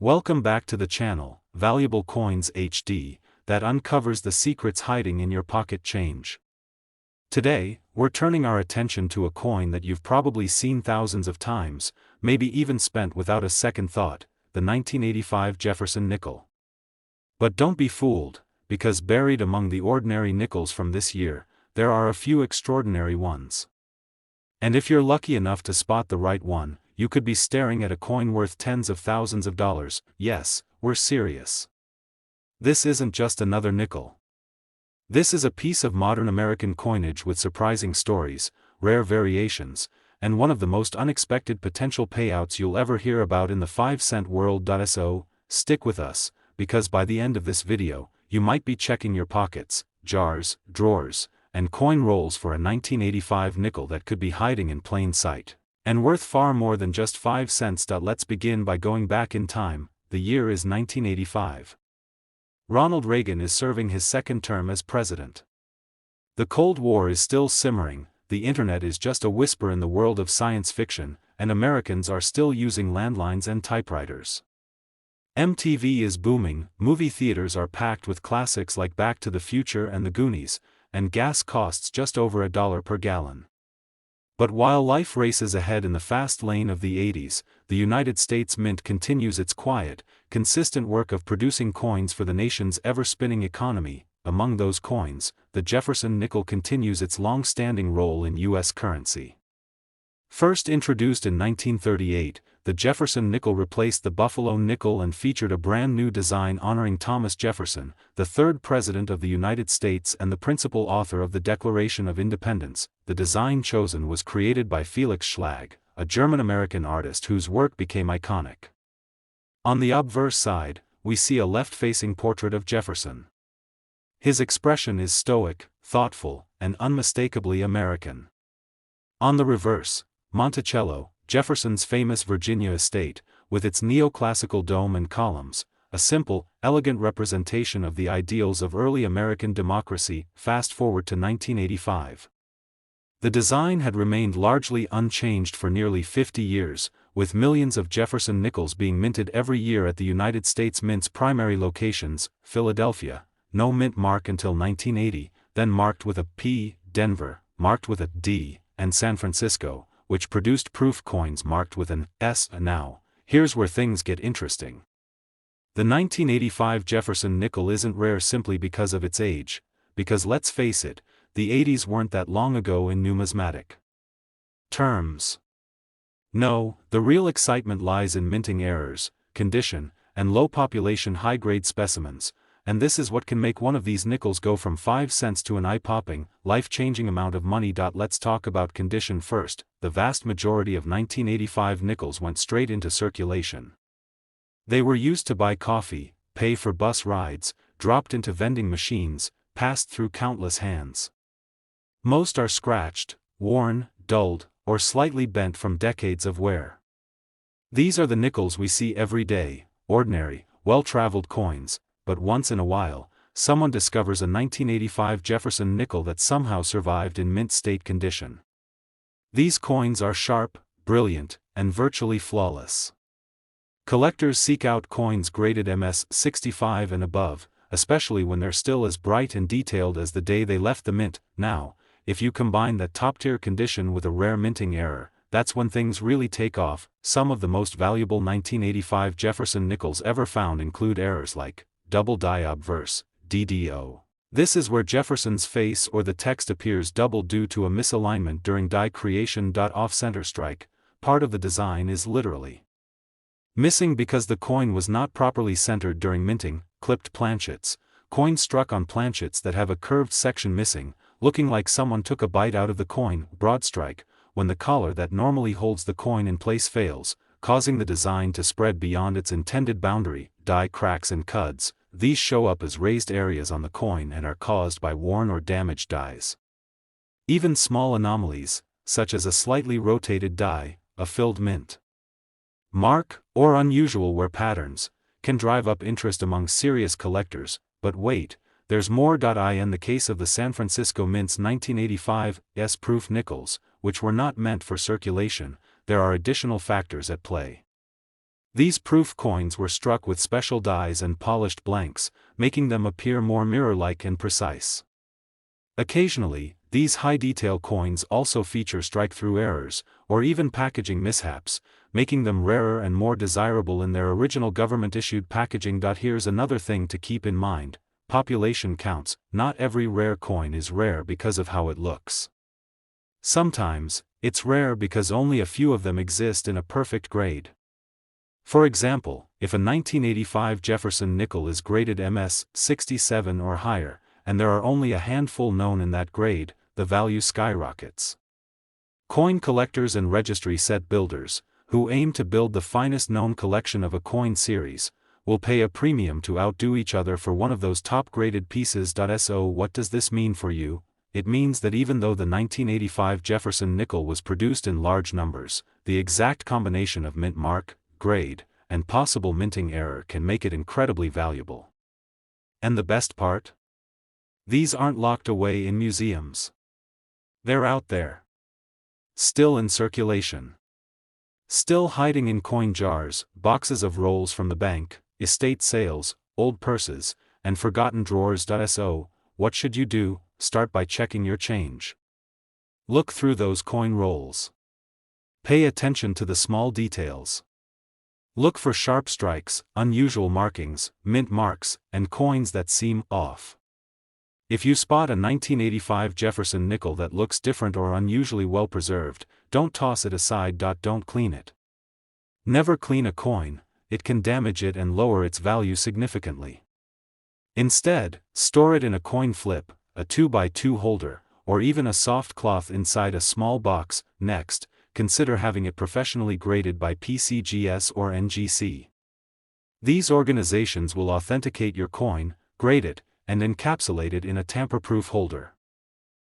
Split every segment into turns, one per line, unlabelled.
Welcome back to the channel, Valuable Coins HD, that uncovers the secrets hiding in your pocket change. Today, we're turning our attention to a coin that you've probably seen thousands of times, maybe even spent without a second thought, the 1985 Jefferson nickel. But don't be fooled, because buried among the ordinary nickels from this year, there are a few extraordinary ones. And if you're lucky enough to spot the right one, you could be staring at a coin worth tens of thousands of dollars. Yes, we're serious. This isn't just another nickel. This is a piece of modern American coinage with surprising stories, rare variations, and one of the most unexpected potential payouts you'll ever hear about in the 5-cent world. So, stick with us, because by the end of this video, you might be checking your pockets, jars, drawers, and coin rolls for a 1985 nickel that could be hiding in plain sight, and worth far more than just 5 cents. Let's begin by going back in time. The year is 1985. Ronald Reagan is serving his second term as president. The Cold War is still simmering, the internet is just a whisper in the world of science fiction, and Americans are still using landlines and typewriters. MTV is booming, movie theaters are packed with classics like Back to the Future and The Goonies, and gas costs just over $1 per gallon. But while life races ahead in the fast lane of the 80s, the United States Mint continues its quiet, consistent work of producing coins for the nation's ever-spinning economy. Among those coins, the Jefferson nickel continues its long-standing role in U.S. currency. First introduced in 1938, the Jefferson nickel replaced the Buffalo nickel and featured a brand new design honoring Thomas Jefferson, the third President of the United States and the principal author of the Declaration of Independence. The design chosen was created by Felix Schlag, a German-American artist whose work became iconic. On the obverse side, we see a left-facing portrait of Jefferson. His expression is stoic, thoughtful, and unmistakably American. On the reverse, Monticello, Jefferson's famous Virginia estate, with its neoclassical dome and columns, a simple, elegant representation of the ideals of early American democracy. Fast forward to 1985. The design had remained largely unchanged for nearly 50 years, with millions of Jefferson nickels being minted every year at the United States Mint's primary locations: Philadelphia, no mint mark until 1980, then marked with a P, Denver, marked with a D, and San Francisco, which produced proof coins marked with an S. Now, here's where things get interesting. The 1985 Jefferson nickel isn't rare simply because of its age, because let's face it, the 80s weren't that long ago in numismatic terms. No, the real excitement lies in minting errors, condition, and low population high-grade specimens, and this is what can make one of these nickels go from 5 cents to an eye-popping, life-changing amount of money. Let's talk about condition first. The vast majority of 1985 nickels went straight into circulation. They were used to buy coffee, pay for bus rides, dropped into vending machines, passed through countless hands. Most are scratched, worn, dulled, or slightly bent from decades of wear. These are the nickels we see every day, ordinary, well-traveled coins, but once in a while, someone discovers a 1985 Jefferson nickel that somehow survived in mint state condition. These coins are sharp, brilliant, and virtually flawless. Collectors seek out coins graded MS-65 and above, especially when they're still as bright and detailed as the day they left the mint. Now, if you combine that top-tier condition with a rare minting error, that's when things really take off. Some of the most valuable 1985 Jefferson nickels ever found include errors like double die obverse, DDO. This is where Jefferson's face or the text appears double due to a misalignment during die creation. Off-center strike, part of the design is literally missing because the coin was not properly centered during minting. Clipped planchets, coins struck on planchets that have a curved section missing, looking like someone took a bite out of the coin. Broad strike, when the collar that normally holds the coin in place fails, causing the design to spread beyond its intended boundary. Die cracks and cuds, these show up as raised areas on the coin and are caused by worn or damaged dies. Even small anomalies, such as a slightly rotated die, a filled mint mark, or unusual wear patterns, can drive up interest among serious collectors. But wait, there's more. In the case of the San Francisco Mint's 1985 S-proof nickels, which were not meant for circulation, there are additional factors at play. These proof coins were struck with special dies and polished blanks, making them appear more mirror-like and precise. Occasionally, these high-detail coins also feature strike-through errors, or even packaging mishaps, making them rarer and more desirable in their original government-issued packaging. Here's another thing to keep in mind: population counts. Not every rare coin is rare because of how it looks. Sometimes, it's rare because only a few of them exist in a perfect grade. For example, if a 1985 Jefferson nickel is graded MS 67 or higher, and there are only a handful known in that grade, the value skyrockets. Coin collectors and registry set builders, who aim to build the finest known collection of a coin series, will pay a premium to outdo each other for one of those top-graded pieces. So what does this mean for you? It means that even though the 1985 Jefferson nickel was produced in large numbers, the exact combination of mint mark, grade, and possible minting error can make it incredibly valuable. And the best part? These aren't locked away in museums. They're out there. Still in circulation. Still hiding in coin jars, boxes of rolls from the bank, estate sales, old purses, and forgotten drawers. So, what should you do? Start by checking your change. Look through those coin rolls. Pay attention to the small details. Look for sharp strikes, unusual markings, mint marks, and coins that seem off. If you spot a 1985 Jefferson nickel that looks different or unusually well preserved, don't toss it aside. Don't clean it. Never clean a coin, it can damage it and lower its value significantly. Instead, store it in a coin flip, a 2x2 holder, or even a soft cloth inside a small box. Next, consider having it professionally graded by PCGS or NGC. These organizations will authenticate your coin, grade it, and encapsulate it in a tamper-proof holder.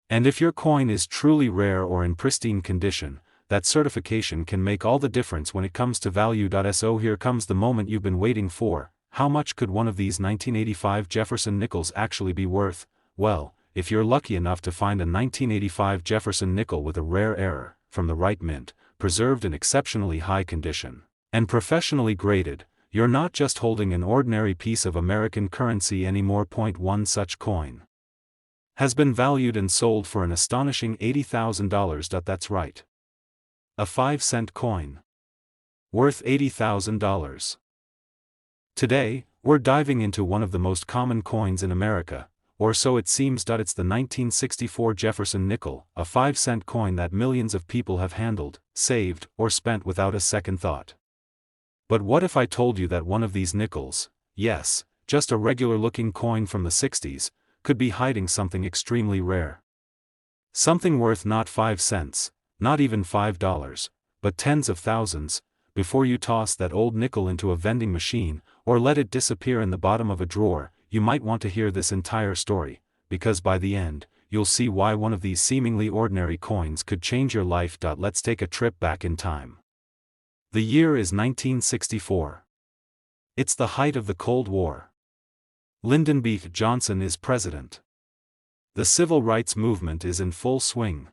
And if your coin is truly rare or in pristine condition, that certification can make all the difference when it comes to value. So here comes the moment you've been waiting for: how much could one of these 1985 Jefferson nickels actually be worth? Well, if you're lucky enough to find a 1985 Jefferson nickel with a rare error, from the right mint, preserved in exceptionally high condition, and professionally graded, you're not just holding an ordinary piece of American currency anymore. One such coin has been valued and sold for an astonishing $80,000. That's right. A 5-cent coin. Worth $80,000. Today, we're diving into one of the most common coins in America, or so it seems. It's the 1964 Jefferson nickel, a 5-cent coin that millions of people have handled, saved, or spent without a second thought. But what if I told you that one of these nickels, yes, just a regular-looking coin from the 60s, could be hiding something extremely rare? Something worth not 5 cents, not even $5, but tens of thousands. Before you toss that old nickel into a vending machine, or let it disappear in the bottom of a drawer, you might want to hear this entire story, because by the end, you'll see why one of these seemingly ordinary coins could change your life. Let's take a trip back in time. The year is 1964. It's the height of the Cold War. Lyndon B. Johnson is president. The civil rights movement is in full swing.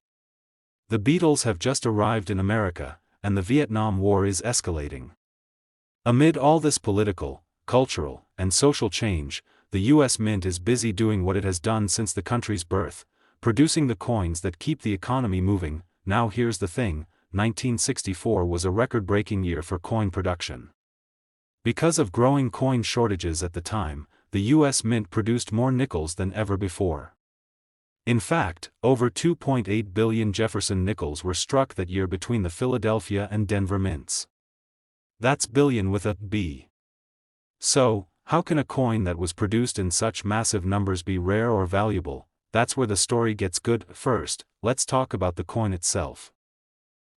The Beatles have just arrived in America, and the Vietnam War is escalating. Amid all this political, cultural, and social change, the U.S. Mint is busy doing what it has done since the country's birth, producing the coins that keep the economy moving. Now here's the thing: 1964 was a record-breaking year for coin production. Because of growing coin shortages at the time, the U.S. Mint produced more nickels than ever before. In fact, over 2.8 billion Jefferson nickels were struck that year between the Philadelphia and Denver mints. That's billion with a B. So, how can a coin that was produced in such massive numbers be rare or valuable? That's where the story gets good. First, let's talk about the coin itself.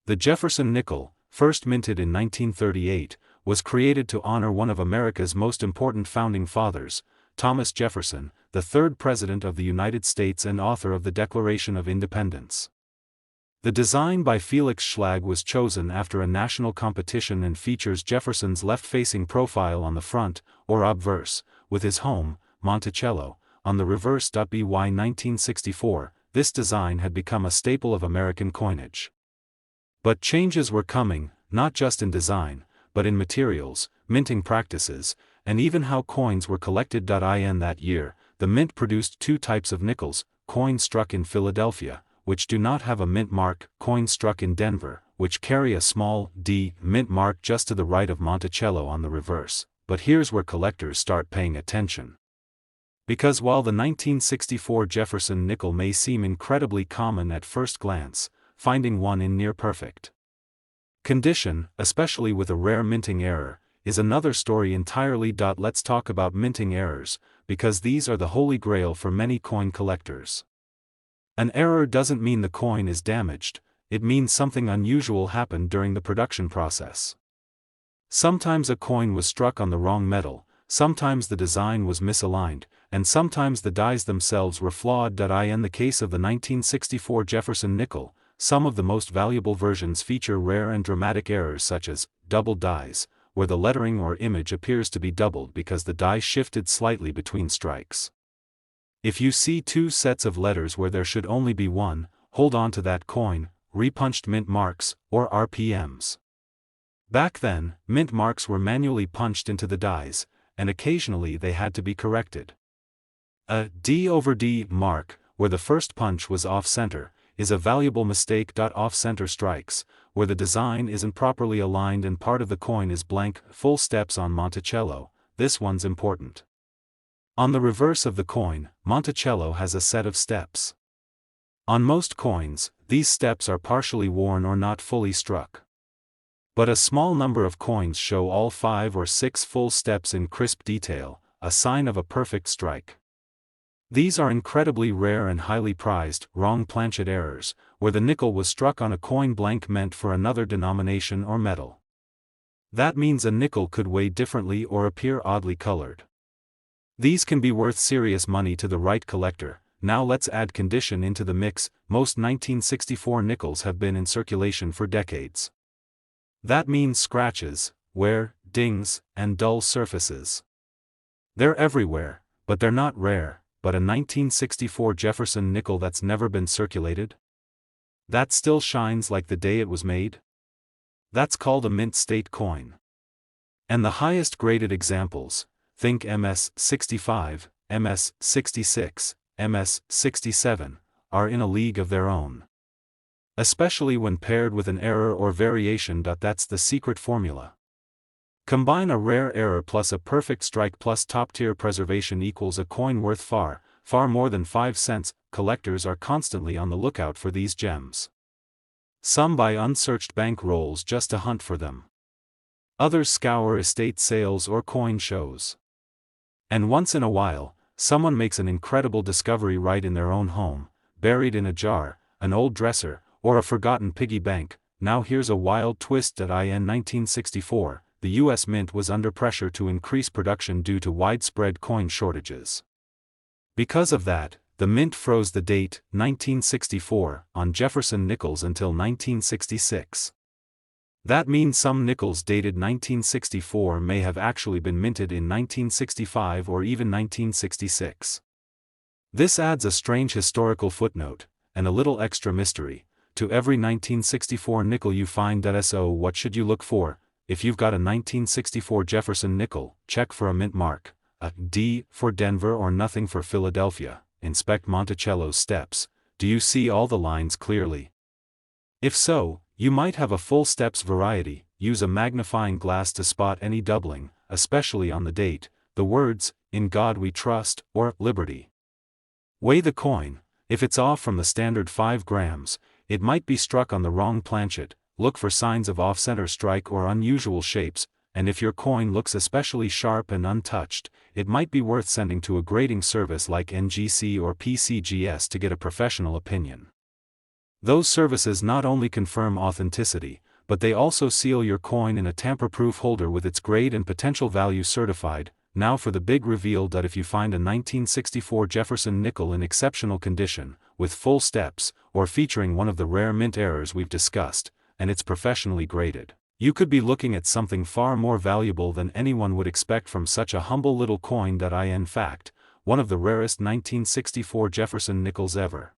The Jefferson nickel, first minted in 1938, was created to honor one of America's most important founding fathers, Thomas Jefferson, the third President of the United States and author of the Declaration of Independence. The design by Felix Schlag was chosen after a national competition and features Jefferson's left-facing profile on the front, or obverse, with his home, Monticello, on the reverse. By 1964, this design had become a staple of American coinage. But changes were coming, not just in design, but in materials, minting practices, and even how coins were collected. In that year, the mint produced two types of nickels: coins struck in Philadelphia, which do not have a mint mark, coins struck in Denver, which carry a small D mint mark just to the right of Monticello on the reverse. But here's where collectors start paying attention. Because while the 1964 Jefferson nickel may seem incredibly common at first glance, finding one in near-perfect condition, especially with a rare minting error, is another story entirely. Let's talk about minting errors, because these are the holy grail for many coin collectors. An error doesn't mean the coin is damaged, it means something unusual happened during the production process. Sometimes a coin was struck on the wrong metal, sometimes the design was misaligned, and sometimes the dies themselves were flawed. In the case of the 1964 Jefferson nickel, some of the most valuable versions feature rare and dramatic errors such as double dies, where the lettering or image appears to be doubled because the die shifted slightly between strikes. If you see two sets of letters where there should only be one, hold on to that coin. Repunched mint marks, or RPMs. Back then, mint marks were manually punched into the dies, and occasionally they had to be corrected. A D over D mark, where the first punch was off-center, is a valuable mistake. Off-center strikes, where the design isn't properly aligned and part of the coin is blank, full steps on Monticello, this one's important. On the reverse of the coin, Monticello has a set of steps. On most coins, these steps are partially worn or not fully struck. But a small number of coins show all 5 or 6 full steps in crisp detail, a sign of a perfect strike. These are incredibly rare and highly prized. Wrong planchet errors, where the nickel was struck on a coin blank meant for another denomination or metal. That means a nickel could weigh differently or appear oddly colored. These can be worth serious money to the right collector. Now let's add condition into the mix. Most 1964 nickels have been in circulation for decades. That means scratches, wear, dings, and dull surfaces. They're everywhere, but they're not rare. But a 1964 Jefferson nickel that's never been circulated? That still shines like the day it was made? That's called a mint state coin. And the highest graded examples, think MS-65, MS-66, MS-67, are in a league of their own. Especially when paired with an error or variation. That's the secret formula. Combine a rare error plus a perfect strike plus top-tier preservation equals a coin worth far, far more than 5 cents. Collectors are constantly on the lookout for these gems. Some buy unsearched bank rolls just to hunt for them. Others scour estate sales or coin shows. And once in a while, someone makes an incredible discovery right in their own home, buried in a jar, an old dresser, or a forgotten piggy bank. Now here's a wild twist. In 1964, the U.S. Mint was under pressure to increase production due to widespread coin shortages. Because of that, the Mint froze the date, 1964, on Jefferson nickels until 1966. That means some nickels dated 1964 may have actually been minted in 1965 or even 1966. This adds a strange historical footnote, and a little extra mystery, to every 1964 nickel you find. So what should you look for? If you've got a 1964 Jefferson nickel, check for a mint mark, a D for Denver or nothing for Philadelphia. Inspect Monticello's steps. Do you see all the lines clearly? If so, you might have a full steps variety. Use a magnifying glass to spot any doubling, especially on the date, the words, "In God We Trust," or "Liberty." Weigh the coin. If it's off from the standard 5 grams, it might be struck on the wrong planchet. Look for signs of off-center strike or unusual shapes, and if your coin looks especially sharp and untouched, it might be worth sending to a grading service like NGC or PCGS to get a professional opinion. Those services not only confirm authenticity, but they also seal your coin in a tamper-proof holder with its grade and potential value certified. Now for the big reveal. If you find a 1964 Jefferson nickel in exceptional condition, with full steps, or featuring one of the rare mint errors we've discussed, and it's professionally graded, you could be looking at something far more valuable than anyone would expect from such a humble little coin. In fact, one of the rarest 1964 Jefferson nickels ever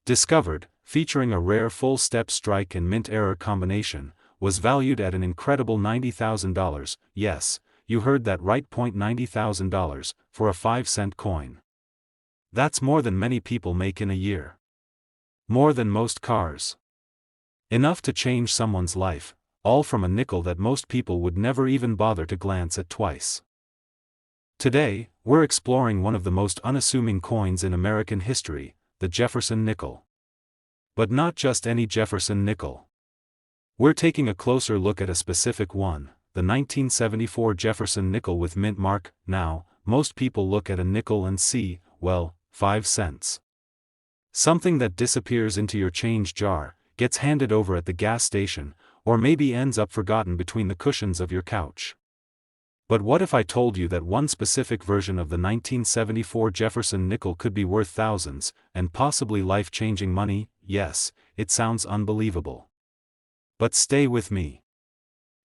discovered, featuring a rare full step strike and mint error combination, was valued at an incredible $90,000, yes, you heard that right, $90,000, for a 5-cent coin. That's more than many people make in a year. More than most cars. Enough to change someone's life, all from a nickel that most people would never even bother to glance at twice. Today, we're exploring one of the most unassuming coins in American history, the Jefferson nickel. But not just any Jefferson nickel. We're taking a closer look at a specific one, the 1974 Jefferson nickel with mint mark. Now, most people look at a nickel and see, well, 5 cents. Something that disappears into your change jar, gets handed over at the gas station, or maybe ends up forgotten between the cushions of your couch. But what if I told you that one specific version of the 1974 Jefferson nickel could be worth thousands, and possibly life-changing money? Yes, it sounds unbelievable. But stay with me.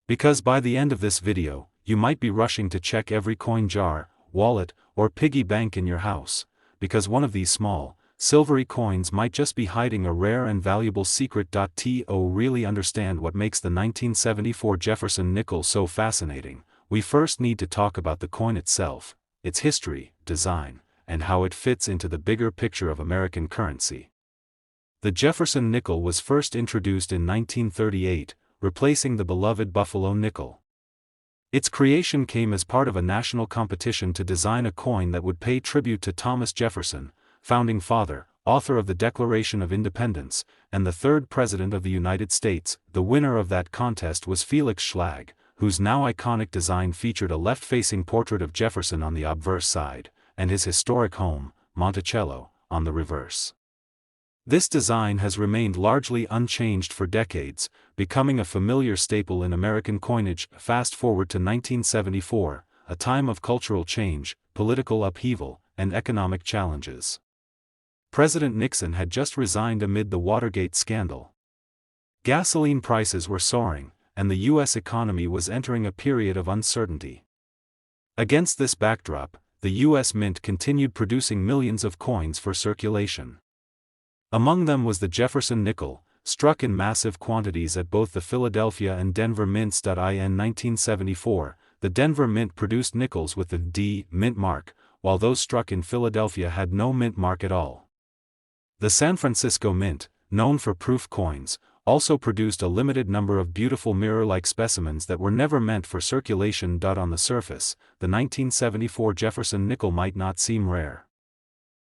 Because by the end of this video, you might be rushing to check every coin jar, wallet, or piggy bank in your house, because one of these small, silvery coins might just be hiding a rare and valuable secret. To really understand what makes the 1974 Jefferson nickel so fascinating, we first need to talk about the coin itself, its history, design, and how it fits into the bigger picture of American currency. The Jefferson nickel was first introduced in 1938, replacing the beloved Buffalo nickel. Its creation came as part of a national competition to design a coin that would pay tribute to Thomas Jefferson, founding father, author of the Declaration of Independence, and the third President of the United States. The winner of that contest was Felix Schlag, whose now iconic design featured a left-facing portrait of Jefferson on the obverse side, and his historic home, Monticello, on the reverse. This design has remained largely unchanged for decades, becoming a familiar staple in American coinage. Fast forward to 1974, a time of cultural change, political upheaval, and economic challenges. President Nixon had just resigned amid the Watergate scandal. Gasoline prices were soaring, and the U.S. economy was entering a period of uncertainty. Against this backdrop, the U.S. Mint continued producing millions of coins for circulation. Among them was the Jefferson nickel, struck in massive quantities at both the Philadelphia and Denver mints. In 1974, the Denver Mint produced nickels with the D mint mark, while those struck in Philadelphia had no mint mark at all. The San Francisco Mint, known for proof coins, also produced a limited number of beautiful mirror-like specimens that were never meant for circulation. On the surface, the 1974 Jefferson nickel might not seem rare.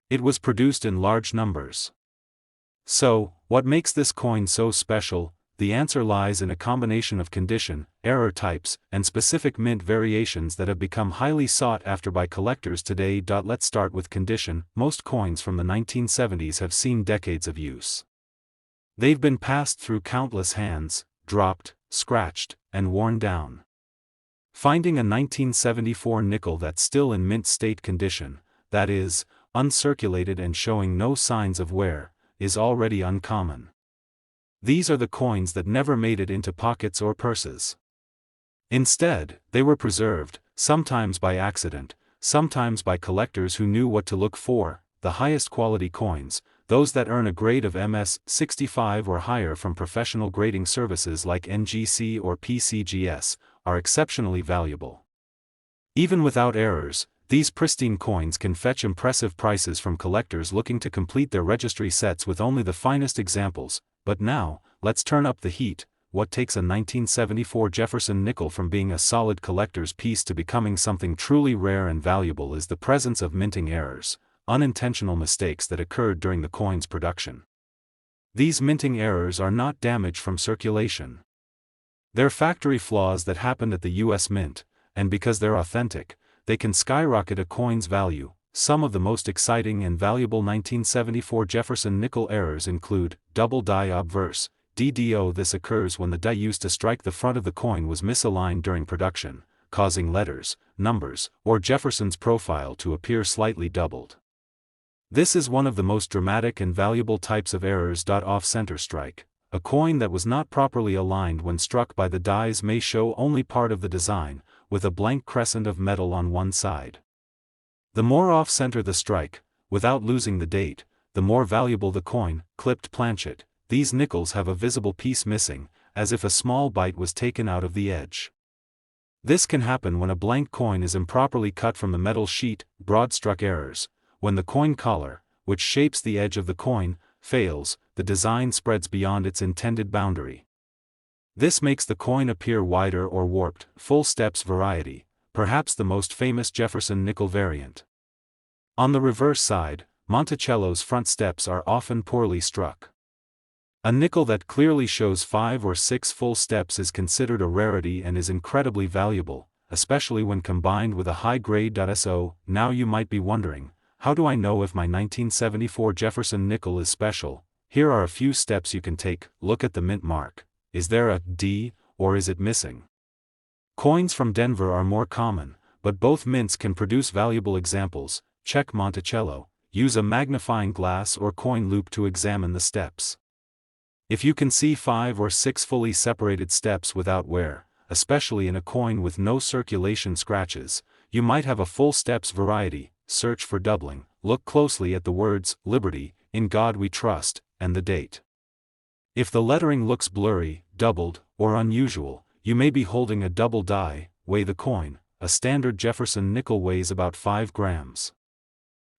It was produced in large numbers. So, what makes this coin so special? The answer lies in a combination of condition, error types, and specific mint variations that have become highly sought after by collectors today. Let's start with condition. Most coins from the 1970s have seen decades of use. They've been passed through countless hands, dropped, scratched, and worn down. Finding a 1974 nickel that's still in mint state condition, that is, uncirculated and showing no signs of wear, is already uncommon. These are the coins that never made it into pockets or purses. Instead, they were preserved, sometimes by accident, sometimes by collectors who knew what to look for. The highest quality coins, those that earn a grade of MS-65 or higher from professional grading services like NGC or PCGS, are exceptionally valuable. Even without errors, these pristine coins can fetch impressive prices from collectors looking to complete their registry sets with only the finest examples. But now, let's turn up the heat. What takes a 1974 Jefferson nickel from being a solid collector's piece to becoming something truly rare and valuable is the presence of minting errors, unintentional mistakes that occurred during the coin's production. These minting errors are not damage from circulation. They're factory flaws that happened at the U.S. Mint, and because they're authentic, they can skyrocket a coin's value. Some of the most exciting and valuable 1974 Jefferson nickel errors include double die obverse, DDO. This occurs when the die used to strike the front of the coin was misaligned during production, causing letters, numbers, or Jefferson's profile to appear slightly doubled. This is one of the most dramatic and valuable types of errors. Off-center strike. A coin that was not properly aligned when struck by the dies may show only part of the design, with a blank crescent of metal on one side. The more off-center the strike, without losing the date, the more valuable the coin. Clipped planchet. These nickels have a visible piece missing, as if a small bite was taken out of the edge. This can happen when a blank coin is improperly cut from the metal sheet. Broad-stroke errors. When the coin collar, which shapes the edge of the coin, fails, the design spreads beyond its intended boundary. This makes the coin appear wider or warped. Full steps variety, perhaps the most famous Jefferson nickel variant. On the reverse side, Monticello's front steps are often poorly struck. A nickel that clearly shows 5 or 6 full steps is considered a rarity and is incredibly valuable, especially when combined with a high-grade .So. Now you might be wondering, how do I know if my 1974 Jefferson nickel is special? Here are a few steps you can take. Look at the mint mark. Is there a D, or is it missing? Coins from Denver are more common, but both mints can produce valuable examples. Check Monticello. Use a magnifying glass or coin loop to examine the steps. If you can see 5 or 6 fully separated steps without wear, especially in a coin with no circulation scratches, you might have a full steps variety. Search for doubling. Look closely at the words, Liberty, In God We Trust, and the date. If the lettering looks blurry, doubled, or unusual, you may be holding a double die. Weigh the coin. A standard Jefferson nickel weighs about 5 grams.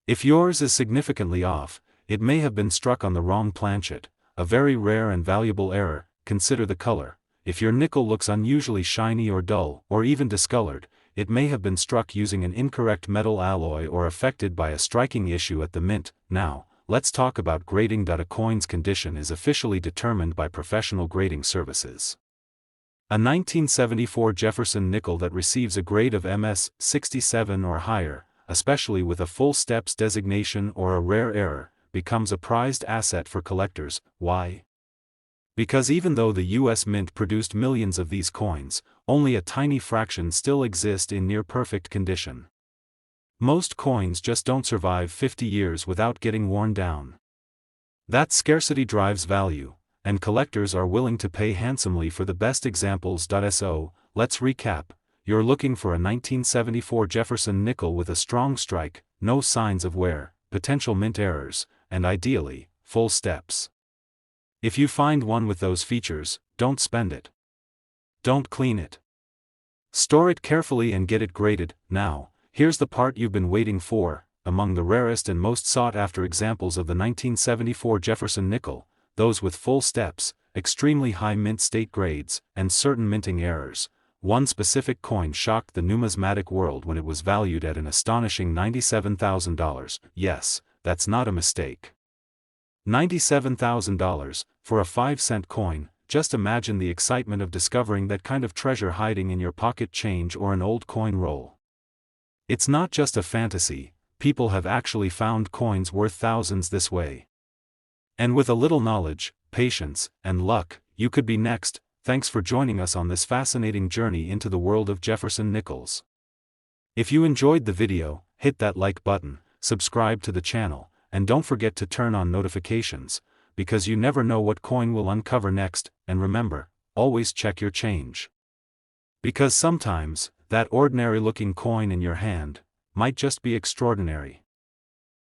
If yours is significantly off, it may have been struck on the wrong planchet, a very rare and valuable error. Consider the color. If your nickel looks unusually shiny or dull, or even discolored, it may have been struck using an incorrect metal alloy or affected by a striking issue at the mint. Now, let's talk about grading. A coin's condition is officially determined by professional grading services. A 1974 Jefferson nickel that receives a grade of MS 67 or higher, especially with a full steps designation or a rare error, becomes a prized asset for collectors. Why? Because even though the U.S. Mint produced millions of these coins, only a tiny fraction still exist in near-perfect condition. Most coins just don't survive 50 years without getting worn down. That scarcity drives value, and collectors are willing to pay handsomely for the best examples. So, let's recap. You're looking for a 1974 Jefferson nickel with a strong strike, no signs of wear, potential mint errors, and ideally, full steps. If you find one with those features, don't spend it. Don't clean it. Store it carefully and get it graded. Now, here's the part you've been waiting for. Among the rarest and most sought-after examples of the 1974 Jefferson nickel, those with full steps, extremely high mint state grades, and certain minting errors, one specific coin shocked the numismatic world when it was valued at an astonishing $97,000. Yes, that's not a mistake. $97,000, for a 5-cent coin. Just imagine the excitement of discovering that kind of treasure hiding in your pocket change or an old coin roll. It's not just a fantasy, people have actually found coins worth thousands this way. And with a little knowledge, patience, and luck, you could be next. Thanks for joining us on this fascinating journey into the world of Jefferson nickels. If you enjoyed the video, hit that like button, subscribe to the channel, and don't forget to turn on notifications, because you never know what coin we'll uncover next. And remember, always check your change. Because sometimes, that ordinary-looking coin in your hand might just be extraordinary.